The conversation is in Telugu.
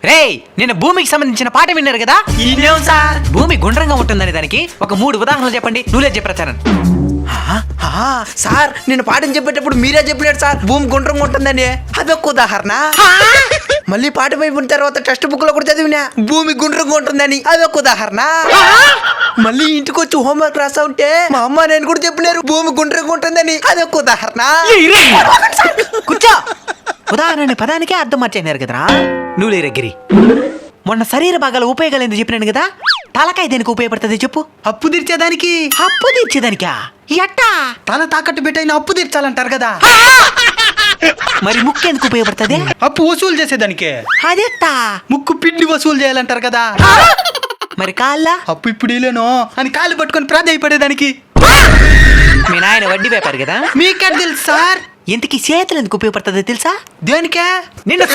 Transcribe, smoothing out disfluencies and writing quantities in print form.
రేయ్ నిన్న భూమికి సంబంధించిన పాట విన్నారు కదా? సార్ భూమి గుండ్రంగా ఉంటుందని దానికి ఒక 3 ఉదాహరణలు చెప్పండి. నువ్వులే చెప్పాను. సార్ నేను పాఠం చెప్పేటప్పుడు మీరే చెప్పినారు సార్, భూమి గుండ్రంగా ఉంటుందని. అదొక ఉదాహరణ. మళ్ళీ పాట అయిపోయిన తర్వాత టెక్స్ట్ బుక్ లో కూడా చదివినా భూమి గుండ్రంగా ఉంటుందని. అదొక ఉదాహరణ. మళ్ళీ ఇంటికి వచ్చి హోంవర్క్ రాసా ఉంటే మా అమ్మ నేను కూడా చెప్పినారు భూమి గుండ్రంగా ఉంటుందని. అదొక ఉదాహరణ. కూర్చో. ఉదాహరణ పదానికే అర్థం మార్చేసినారు కదరా. నువ్వులే రగ్గిరి. మొన్న శరీర భాగాల ఉపయోగాలు ఎందుకు చెప్పినాను కదా? తలకాయ దేనికి ఉపయోగపడుతుంది చెప్పు? అప్పు తీర్చేదానికి. అప్పు తీర్చేదానికా? ఎట్టా? తల తాకట్టు పెట్టైన అప్పు తీర్చాలంటారు కదా. మరి ముక్కు ఎందుకు ఉపయోగపడుతుంది? అప్పు వసూలు చేసేదానికి. అదెట్టా? ముక్కు పిండి వసూలు చేయాలంటారు కదా. మరి కాళ్ళ? అప్పు ఇప్పుడు ఇలేను అని కాళ్ళు పట్టుకొని ప్రాధాయపడేదానికి. మీ నాయన వడ్డీ వ్యాపారి కదా? మీకెట్ తెలుసు సార్? ఇంతకీ చేతులు ఎందుకు ఉపయోగపడుతుందో తెలుసా? దేనికే? నిన్ను